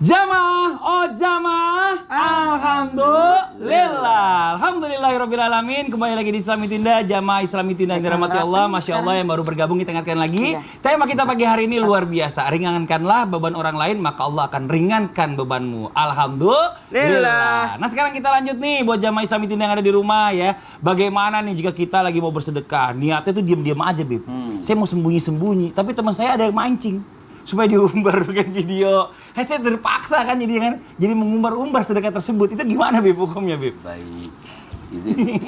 Jamaah, oh jamaah, alhamdulillah, alhamdulillahirobbilalamin. Kembali lagi di Islami Tinda, jamaah Islami Tinda yang dirahmati Allah. Masya Allah yang baru bergabung kita ingatkan lagi. Tema kita pagi hari ini luar biasa. Ringankanlah beban orang lain, maka Allah akan ringankan bebanmu. Alhamdulillah. Nah sekarang kita lanjut nih buat jamaah Islami Tinda yang ada di rumah ya. Bagaimana nih jika kita lagi mau bersedekah? Niatnya tuh diam-diam aja, Bib. Saya mau sembunyi-sembunyi, tapi teman saya ada yang mancing supaya diumbar bikin video. Saya terpaksa kan jadi mengumbar-umbar sedekah tersebut. Itu gimana Bib hukumnya Bib? Baik. Izin.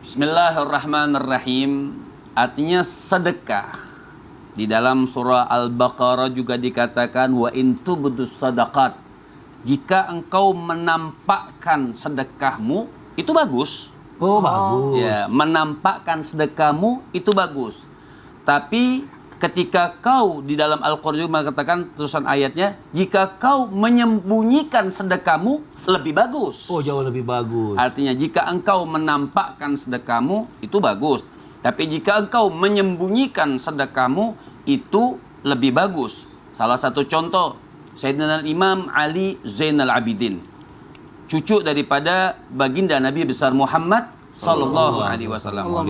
Bismillahirrahmanirrahim. Artinya sedekah. Di dalam surah Al-Baqarah juga dikatakan wa in tubdus sadaqat. Jika engkau menampakkan sedekahmu itu bagus. Oh, bagus. Ya, menampakkan sedekahmu itu bagus. Tapi ketika kau di dalam Al-Qur'an mengatakan terusan ayatnya, jika kau menyembunyikan sedekahmu lebih bagus. Oh, jauh lebih bagus. Artinya jika engkau menampakkan sedekahmu itu bagus. Tapi jika engkau menyembunyikan sedekahmu itu lebih bagus. Salah satu contoh, Sayyidina Imam Ali Zainal Abidin, cucu daripada baginda Nabi besar Muhammad Sallallahu Alaihi Wasallam.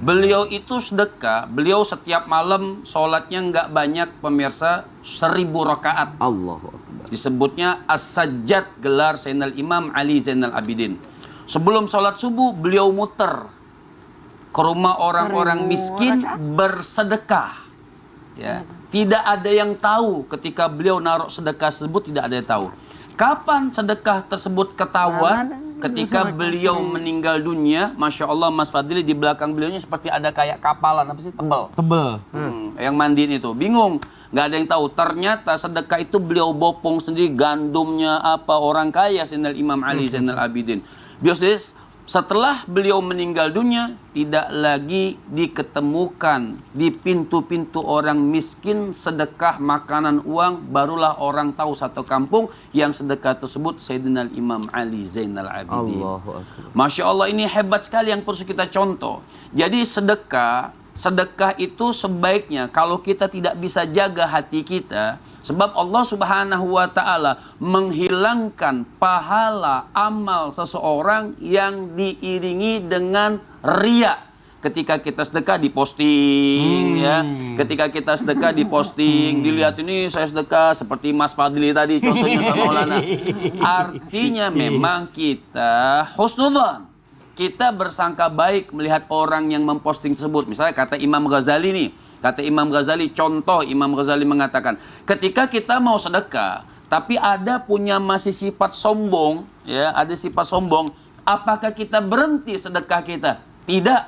Beliau itu sedekah. Beliau setiap malam sholatnya nggak banyak pemirsa, 1000 rakaat. Allahu Akbar. Disebutnya As-Sajjad, gelar Sayyidina Imam Ali Zainal Abidin. Sebelum sholat subuh beliau muter ke rumah orang-orang miskin bersedekah. Ya, tidak ada yang tahu ketika beliau naruh sedekah tersebut, tidak ada yang tahu. Kapan sedekah tersebut ketahuan? Ketika beliau meninggal dunia, Masya Allah Mas Fadli, di belakang beliaunya seperti ada kayak kapalan, apa sih, tebel. Yang mandiin itu, bingung, nggak ada yang tahu. Ternyata sedekah itu beliau bopong sendiri, gandumnya apa, orang kaya Sayyidina Imam Ali Zainal Abidin. Beliau sendiri, setelah beliau meninggal dunia, tidak lagi diketemukan di pintu-pintu orang miskin sedekah makanan uang. Barulah orang tahu satu kampung yang sedekah tersebut Sayyidina Imam Ali Zainal Abidin. Masya Allah, ini hebat sekali yang perlu kita contoh. Jadi sedekah itu sebaiknya kalau kita tidak bisa jaga hati kita, sebab Allah Subhanahu wa Ta'ala menghilangkan pahala amal seseorang yang diiringi dengan riya. Ketika kita sedekah diposting, ya. Ketika kita sedekah diposting, dilihat ini saya sedekah seperti Mas Fadli tadi contohnya sama Maulana. Artinya memang kita husnudzan. Kita bersangka baik melihat orang yang memposting tersebut. Misalnya kata Imam Ghazali nih. Kata Imam Ghazali, contoh Imam Ghazali mengatakan, ketika kita mau sedekah, tapi ada punya masih sifat sombong, ya, ada sifat sombong, apakah kita berhenti sedekah kita? Tidak.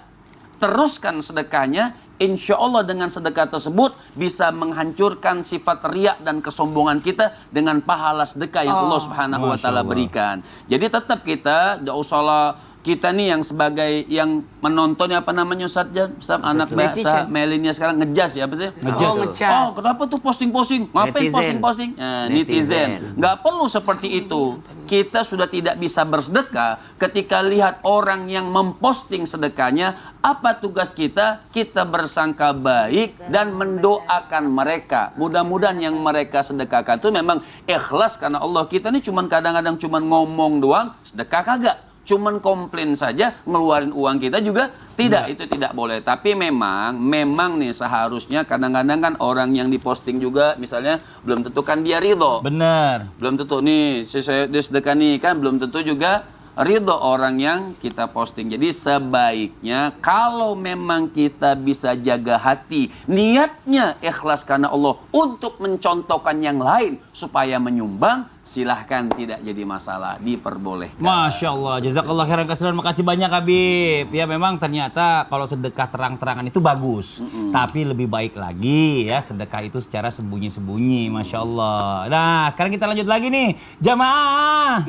Teruskan sedekahnya, insya Allah dengan sedekah tersebut bisa menghancurkan sifat riak dan kesombongan kita dengan pahala sedekah yang Allah Subhanahu wa Ta'ala berikan. Jadi tetap kita, tidak usahlah kita nih yang sebagai yang menonton apa namanya Ustaz anak bahasa milenial sekarang ngejas ya apa sih? Ngecas. Oh, kenapa tuh posting-posting? Ngapain posting-posting? Netizen. Nggak perlu seperti itu. Kita sudah tidak bisa bersedekah ketika lihat orang yang memposting sedekahnya. Apa tugas kita? Kita bersangka baik dan mendoakan mereka. Mudah-mudahan yang mereka sedekahkan itu memang ikhlas karena Allah. Kita ini kadang-kadang cuman ngomong doang, sedekah kagak. Cuman komplain saja, ngeluarin uang kita juga tidak, itu tidak boleh. Tapi memang nih seharusnya kadang-kadang kan orang yang diposting juga misalnya belum tentu kan dia ridho. Benar. Belum tentu nih, saya sedekah nih kan belum tentu juga ridho orang yang kita posting. Jadi sebaiknya kalau memang kita bisa jaga hati, niatnya ikhlas karena Allah untuk mencontohkan yang lain supaya menyumbang, silahkan, tidak jadi masalah, diperbolehkan. Masya Allah, jazakallah khairan kasiran, makasih banyak Habib. Ya memang ternyata kalau sedekah terang-terangan itu bagus, tapi lebih baik lagi ya sedekah itu secara sembunyi-sembunyi, Masya Allah. Nah sekarang kita lanjut lagi nih, jamaah.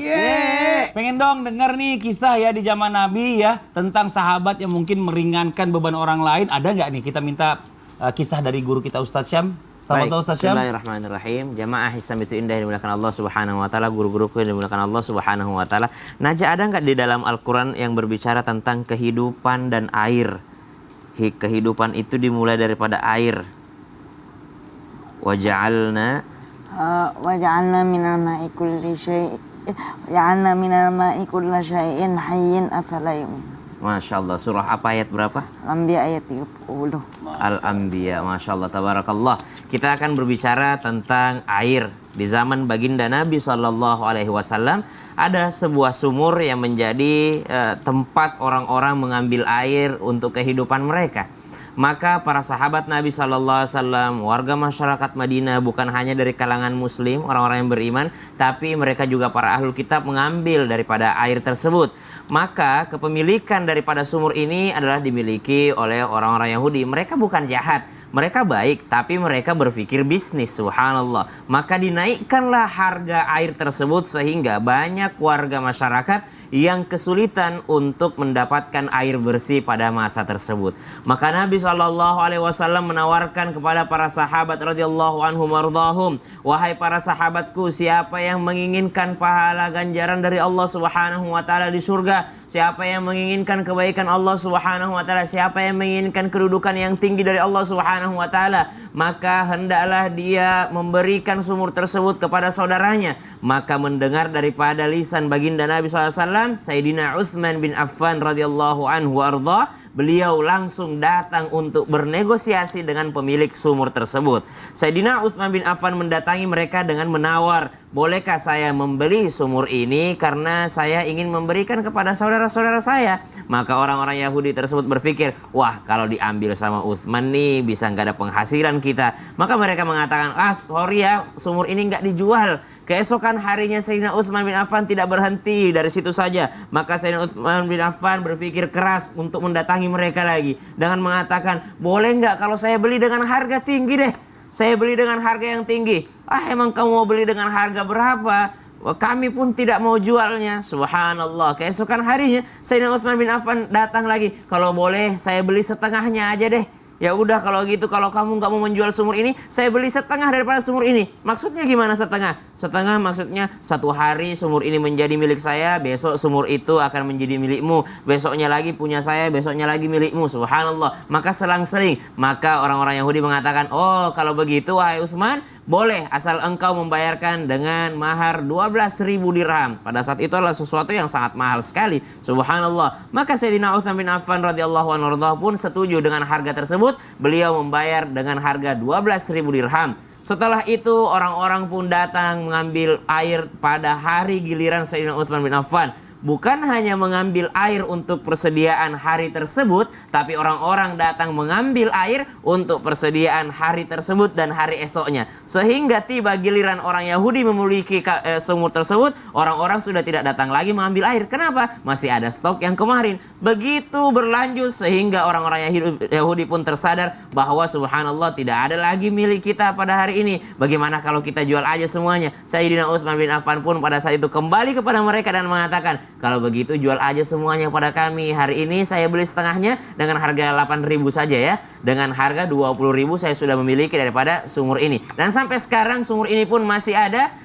Pengen dong denger nih kisah ya di zaman Nabi ya tentang sahabat yang mungkin meringankan beban orang lain. Ada nggak nih? Kita minta kisah dari guru kita Ustadz Syam. Baik, bismillahirrahmanirrahim. Jamaah Islam itu indah yang dimuliakan Allah Subhanahu wa Ta'ala, guru-guruku yang dimuliakan Allah Subhanahu wa Ta'ala. Naja, ada nggak di dalam Al-Quran yang berbicara tentang kehidupan dan air? Kehidupan itu dimulai daripada air. Waja'alna Waj'alna minal ma'i kulli syai' Waj'alna minal ma'i kulli syai'in hayyin afala yu'min. Masya Allah. Surah apa ayat berapa? Al-Anbiya ayat 30. Al-Anbiya. Masya Allah, tabarakallah. Kita akan berbicara tentang air. Di zaman baginda Nabi SAW ada sebuah sumur yang menjadi tempat orang-orang mengambil air untuk kehidupan mereka. Maka para sahabat Nabi SAW, warga masyarakat Madinah, bukan hanya dari kalangan muslim, orang-orang yang beriman, tapi mereka juga para ahlul kitab mengambil daripada air tersebut. Maka kepemilikan daripada sumur ini adalah dimiliki oleh orang-orang Yahudi. Mereka bukan jahat, mereka baik, tapi mereka berpikir bisnis, subhanallah. Maka dinaikkanlah harga air tersebut sehingga banyak warga masyarakat yang kesulitan untuk mendapatkan air bersih pada masa tersebut. Maka Nabi SAW menawarkan kepada para sahabat radhiyallahu anhum wardahum, wahai para sahabatku, siapa yang menginginkan pahala ganjaran dari Allah Subhanahu wa taala di surga, siapa yang menginginkan kebaikan Allah Subhanahu wa taala, siapa yang menginginkan kedudukan yang tinggi dari Allah Subhanahu wa taala, maka hendaklah dia memberikan sumur tersebut kepada saudaranya. Maka mendengar daripada lisan baginda Nabi SAW, Sayyidina Utsman bin Affan radhiyallahu anhu arda, beliau langsung datang untuk bernegosiasi dengan pemilik sumur tersebut. Sayyidina Utsman bin Affan mendatangi mereka dengan menawar, bolehkah saya membeli sumur ini karena saya ingin memberikan kepada saudara-saudara saya? Maka orang-orang Yahudi tersebut berpikir, wah kalau diambil sama Utsman nih bisa nggak ada penghasilan kita. Maka mereka mengatakan, sorry ya, sumur ini nggak dijual. Keesokan harinya Sayyidina Utsman bin Affan tidak berhenti dari situ saja. Maka Sayyidina Utsman bin Affan berpikir keras untuk mendatangi mereka lagi dengan mengatakan, boleh nggak kalau saya beli dengan harga tinggi deh? Saya beli dengan harga yang tinggi. Emang kamu mau beli dengan harga berapa? Kami pun tidak mau jualnya. Subhanallah. Keesokan harinya Sayyidina Utsman bin Affan datang lagi. Kalau boleh saya beli setengahnya aja deh. Ya udah kalau gitu, kalau kamu nggak mau menjual sumur ini, saya beli setengah daripada sumur ini. Maksudnya gimana setengah? Setengah maksudnya satu hari sumur ini menjadi milik saya, besok sumur itu akan menjadi milikmu, besoknya lagi punya saya, besoknya lagi milikmu. Subhanallah. Maka selang-seling. Maka orang-orang Yahudi mengatakan, oh kalau begitu wahai Utsman, boleh asal engkau membayarkan dengan mahar 12.000 dirham. Pada saat itu adalah sesuatu yang sangat mahal sekali. Subhanallah. Maka Sayyidina Utsman bin Affan radhiyallahu anhu pun setuju dengan harga tersebut. Beliau membayar dengan harga 12.000 dirham. Setelah itu orang-orang pun datang mengambil air pada hari giliran Sayyidina Utsman bin Affan. Bukan hanya mengambil air untuk persediaan hari tersebut, tapi orang-orang datang mengambil air untuk persediaan hari tersebut dan hari esoknya. Sehingga tiba giliran orang Yahudi memiliki sumur tersebut, orang-orang sudah tidak datang lagi mengambil air. Kenapa? Masih ada stok yang kemarin. Begitu berlanjut sehingga orang-orang Yahudi pun tersadar bahwa subhanallah tidak ada lagi milik kita pada hari ini. Bagaimana kalau kita jual aja semuanya? Sayyidina Utsman bin Affan pun pada saat itu kembali kepada mereka dan mengatakan, kalau begitu jual aja semuanya pada kami. Hari ini saya beli setengahnya dengan harga 8.000 saja ya. Dengan harga 20.000 saya sudah memiliki daripada sumur ini. Dan sampai sekarang sumur ini pun masih ada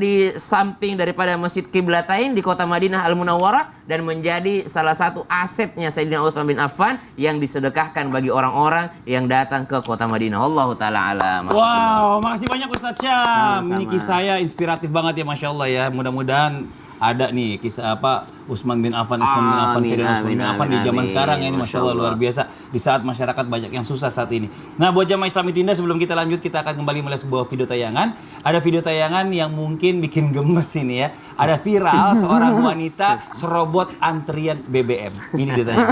di samping daripada Masjid Qiblatain di kota Madinah Al-Munawwarah, dan menjadi salah satu asetnya Sayyidina Utsman bin Affan yang disedekahkan bagi orang-orang yang datang ke kota Madinah. Allahu ta'ala alam. Wow, makasih banyak Ustaz Syam. Sama-sama. Ini kisah saya inspiratif banget ya, Masya Allah ya. Mudah-mudahan ada nih kisah Utsman bin Affan, Sayyidina Utsman bin Affan di zaman sekarang ya, ini Masya Allah luar biasa. Di saat masyarakat banyak yang susah saat ini. Nah, buat jamaah Islami Tinda, sebelum kita lanjut, kita akan kembali melihat sebuah video tayangan. Ada video tayangan yang mungkin bikin gemes ini ya. Ada viral seorang wanita serobot antrian BBM. Ini dia tanya.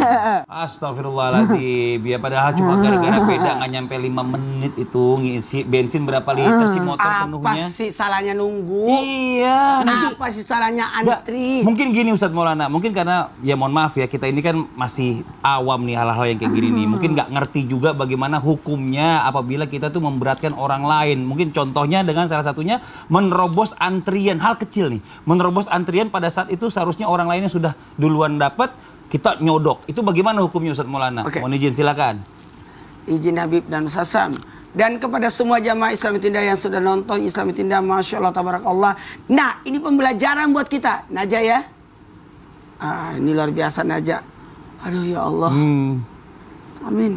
Astagfirullahaladzim. Ya padahal cuma gara-gara beda nggak nyampe 5 menit itu ngisi bensin berapa liter si motor penuhnya. Apa sih salahnya nunggu? Iya. Apa sih salahnya antri? Mungkin gini Ustadz Maulana, mungkin karena ya mohon maaf ya, kita ini kan masih awam nih hal-hal yang kayak gini nih. Mungkin nggak ngerti juga bagaimana hukumnya apabila kita tuh memberatkan orang lain. Mungkin contohnya dengan salah satunya menerobos antrian, hal kecil nih. Menerobos antrian pada saat itu seharusnya orang lainnya sudah duluan dapat, kita nyodok. Itu bagaimana hukumnya Ustadz Maulana? Oke. Mohon izin, silakan. Izin Habib dan Ustaz Syam. Dan kepada semua jamaah Islami Tinda yang sudah nonton Islami Tinda, Masya Allah, Tabarakallah. Nah, ini pembelajaran buat kita. Najah ya. Ini luar biasa Najah. Aduh ya Allah. Amin.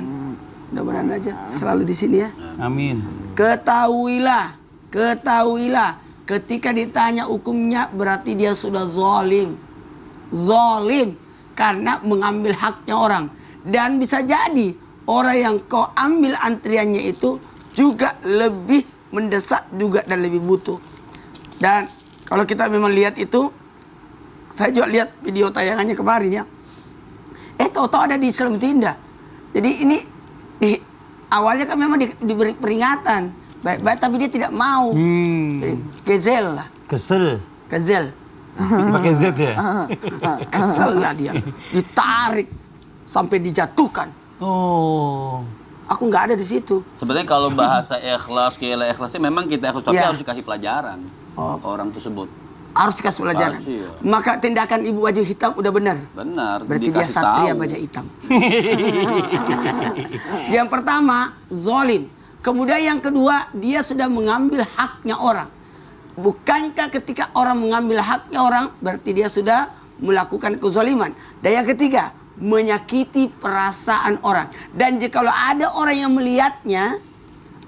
Mudah-mudahan Najah selalu di sini ya. Amin. Ketahuilah ketahuilah ketika ditanya hukumnya berarti dia sudah zalim. Zalim karena mengambil haknya orang. Dan bisa jadi orang yang kau ambil antriannya itu juga lebih mendesak juga dan lebih butuh. Dan kalau kita memang lihat itu, saya juga lihat video tayangannya kemarin ya. Tahu-tahu ada di Islam itu indah. Jadi ini awalnya kan memang diberi peringatan. Baik-baik tapi dia tidak mau. Jadi, kezel lah. Kezel. Pakai Z ya? Kesel lah dia. Ditarik sampai dijatuhkan. Oh. Aku nggak ada di situ. Sebenarnya kalau bahasa ikhlas, kira ikhlasnya memang kita ikhlas, tapi Ya. harus dikasih pelajaran ke orang tersebut. Harus dikasih pelajaran. Pasti, ya. Maka tindakan ibu baju hitam udah benar. Benar, Berarti dia dikasih satria tahu. baju hitam. Yang pertama, zalim. Kemudian yang kedua, dia sudah mengambil haknya orang. Bukankah ketika orang mengambil haknya orang, berarti dia sudah melakukan kezaliman. Dan yang ketiga, menyakiti perasaan orang. Dan jika ada orang yang melihatnya,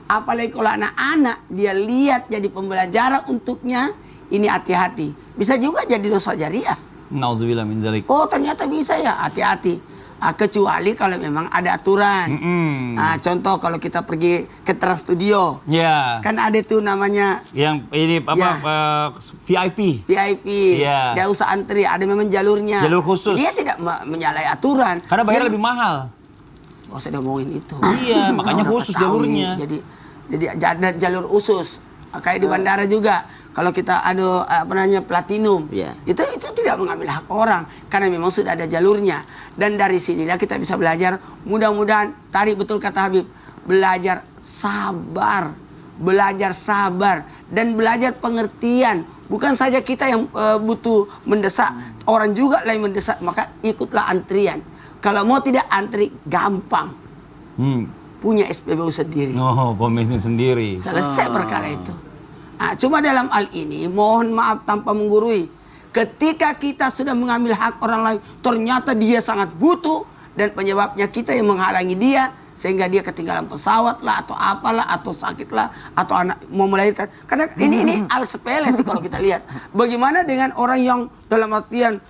apalagi kalau anak-anak, dia lihat jadi pembelajaran untuknya, ini hati-hati. Bisa juga jadi dosa jariah. Nauzubillah min zalik. Oh ternyata bisa ya, hati-hati. Kecuali kalau memang ada aturan. Contoh kalau kita pergi ke Trans Studio, Ya. kan ada tuh namanya Yang ini apa VIP. VIP, Iya. dia usah antri, ada memang jalurnya. Jalur khusus. Dia tidak menyalahi aturan. Karena bayar Dia- lebih mahal. Oh saya udah ngomongin itu. Iya, makanya Udah khusus ketahui. jalurnya. Jadi ada jalur khusus. Kayak di bandara juga. Kalau kita ada platinum, Iya. itu tidak mengambil hak orang karena memang sudah ada jalurnya. Dan dari sinilah kita bisa belajar. Mudah-mudahan tadi betul kata Habib, belajar sabar dan belajar pengertian. Bukan saja kita yang butuh mendesak, orang juga lah yang mendesak. Maka ikutlah antrian. Kalau mau tidak antri gampang, punya SPBU sendiri. Oh, pemimpin sendiri. Selesai perkara itu. Cuma dalam hal ini mohon maaf tanpa menggurui. Ketika kita sudah mengambil hak orang lain, ternyata dia sangat butuh dan penyebabnya kita yang menghalangi dia sehingga dia ketinggalan pesawat lah atau apalah atau sakit lah atau anak mau melahirkan. Karena ini hal sepele sih kalau kita lihat. Bagaimana dengan orang yang dalam artian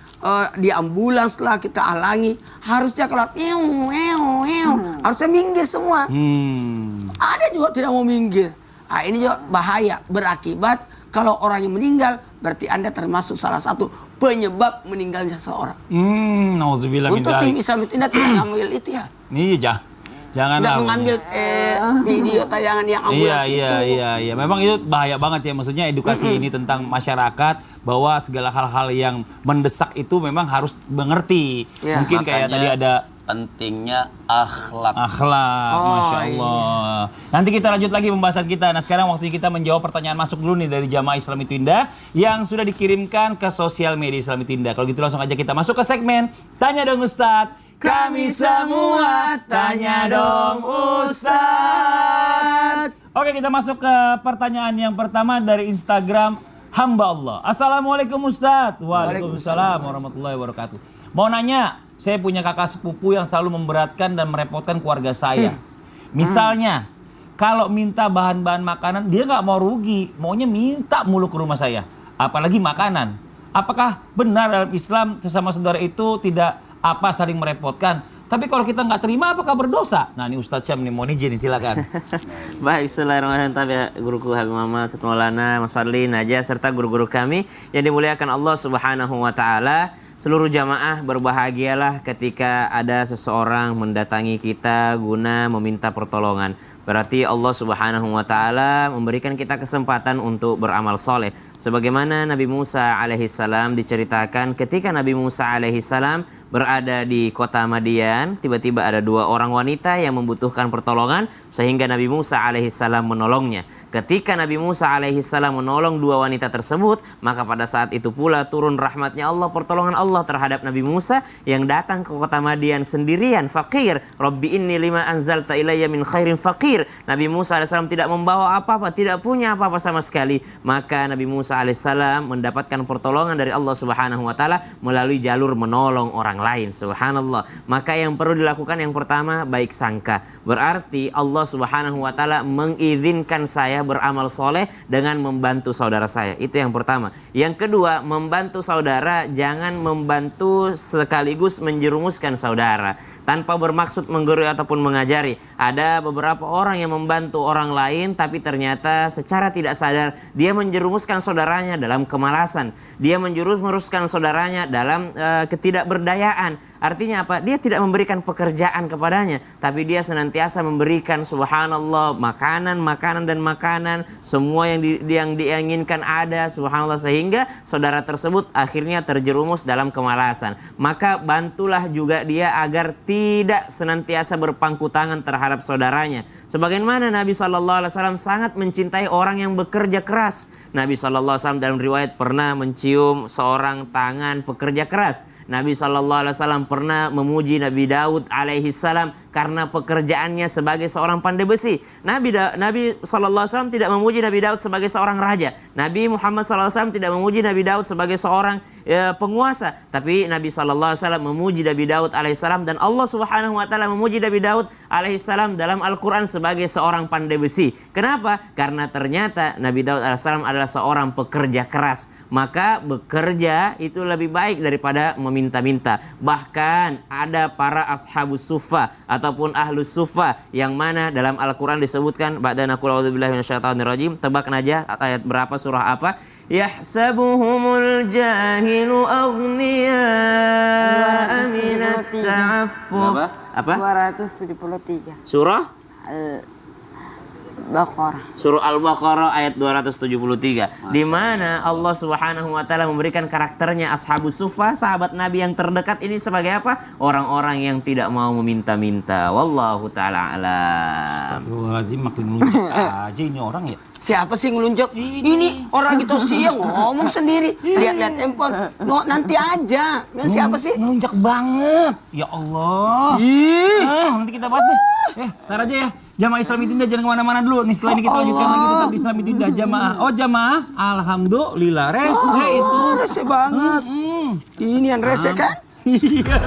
di ambulans lah kita halangi, harusnya kalau harusnya minggir semua. Ada juga tidak mau minggir. Ini juga bahaya, berakibat kalau orang yang meninggal berarti Anda termasuk salah satu penyebab meninggalnya seseorang. Nauzubillah min Untuk tim zalik. Islam tidak ngambil itu ya. Iya, jangan Tidak lah. mengambil video tayangan yang ambulans Iya. Memang itu bahaya banget ya. Maksudnya edukasi ini tentang masyarakat bahwa segala hal-hal yang mendesak itu memang harus mengerti. Iya. Mungkin kayak Makanya tadi ada pentingnya akhlak. akhlak, Masya Allah. Nanti kita lanjut lagi pembahasan kita. Nah sekarang waktunya kita menjawab pertanyaan masuk dulu nih dari Jamaah Islam Itu Indah yang sudah dikirimkan ke sosial media Islam Itu Indah. Kalau gitu langsung aja kita masuk ke segmen Tanya Dong Ustadz. Kami semua tanya dong Ustadz. Oke, kita masuk ke pertanyaan yang pertama dari Instagram Hamba Allah. Assalamualaikum Ustadz. Waalaikumsalam warahmatullahi wabarakatuh. Mau nanya, saya punya kakak sepupu yang selalu memberatkan dan merepotkan keluarga saya. Misalnya, kalau minta bahan-bahan makanan, dia nggak mau rugi. Maunya minta mulu ke rumah saya. Apalagi makanan. Apakah benar dalam Islam sesama saudara itu tidak saling merepotkan? Tapi kalau kita nggak terima, apakah berdosa? Nah ini Ustadz Syam nih, mau izin silakan. Baik, bismillahirrahmanirrahim. Tapi guruku Habib Muhammad Ustadz Maulana, Mas Fadli, Najah, serta guru-guru kami yang dimuliakan Allah Subhanahu wa Ta'ala. Seluruh jamaah berbahagialah ketika ada seseorang mendatangi kita guna meminta pertolongan. Berarti Allah Subhanahu wa Ta'ala memberikan kita kesempatan untuk beramal soleh. Sebagaimana Nabi Musa alaihissalam diceritakan ketika Nabi Musa alaihissalam berada di kota Madian, tiba-tiba ada dua orang wanita yang membutuhkan pertolongan sehingga Nabi Musa alaihissalam menolongnya. Ketika Nabi Musa alaihissalam menolong dua wanita tersebut, maka pada saat itu pula turun rahmatnya Allah, pertolongan Allah terhadap Nabi Musa yang datang ke kota Madian sendirian, fakir. Rabbi inni lima anzalta ilayya min khairin fakir. Nabi Musa alaihissalam tidak membawa apa-apa, tidak punya apa-apa sama sekali. Maka Nabi Musa alaihissalam mendapatkan pertolongan dari Allah Subhanahu wa Ta'ala melalui jalur menolong orang lain. Subhanallah. Maka yang perlu dilakukan yang pertama, baik sangka. Berarti Allah Subhanahu wa Ta'ala mengizinkan saya saya beramal soleh dengan membantu saudara saya. Itu yang pertama. Yang kedua, membantu saudara jangan membantu sekaligus menjerumuskan saudara tanpa bermaksud menggurui ataupun mengajari. Ada beberapa orang yang membantu orang lain tapi ternyata secara tidak sadar dia menjerumuskan saudaranya dalam kemalasan. Dia menjerumuskan saudaranya dalam ketidakberdayaan. Artinya apa? Dia tidak memberikan pekerjaan kepadanya, tapi dia senantiasa memberikan, subhanallah, makanan dan makanan, semua yang dia inginkan ada, subhanallah, sehingga saudara tersebut akhirnya terjerumus dalam kemalasan. Maka bantulah juga dia agar tidak senantiasa berpangku tangan terhadap saudaranya. Sebagaimana Nabi SAW sangat mencintai orang yang bekerja keras. Nabi SAW dalam riwayat pernah mencium seorang tangan pekerja keras. Nabi SAW pernah memuji Nabi Daud alaihi salam karena pekerjaannya sebagai seorang pandai besi. Nabi SAW tidak memuji Nabi Daud sebagai seorang raja. Nabi Muhammad SAW tidak memuji Nabi Daud sebagai seorang penguasa. Tapi Nabi SAW memuji Nabi Daud alaihissalam, dan Allah Subhanahu wa taala memuji Nabi Daud alaihissalam dalam Al-Quran sebagai seorang pandai besi. Kenapa? Karena ternyata Nabi Daud alaihissalam adalah seorang pekerja keras. Maka bekerja itu lebih baik daripada meminta-minta. Bahkan ada para ashabus sufa ataupun ahlus sufa yang mana dalam Al-Quran disebutkan, ba'da naqul a'udzubillahi minasyaitonirrajim, tebak aja ayat berapa, surah apa? Yahsabuhumul jahilu aghniya'a minat ta'affuf. Apa? 273. Surah Baqarah. Surah Al-Baqarah ayat 273, di mana Allah Subhanahu wa taala memberikan karakternya ashabus sufa, sahabat Nabi yang terdekat ini sebagai apa? Orang-orang yang tidak mau meminta-minta. Wallahu taala alam. Astagfirullahaladzim, makin melunjak aja ini orang ya. Siapa sih ngelunjak? Ini orang gitu sih yang ngomong sendiri. Lihat-lihat handphone. Nanti aja. Siapa sih? Melunjak banget. Ya Allah. Nanti kita bahas deh. Tar aja ya. Jamaah Islami Tindak jangan kemana-mana dulu. Nih setelah ini kita lanjutkan lagi tetap di Islami Tindak jamaah. Oh jamaah, alhamdulillah rese itu. Rese banget. Ini yang rese kan? Iya.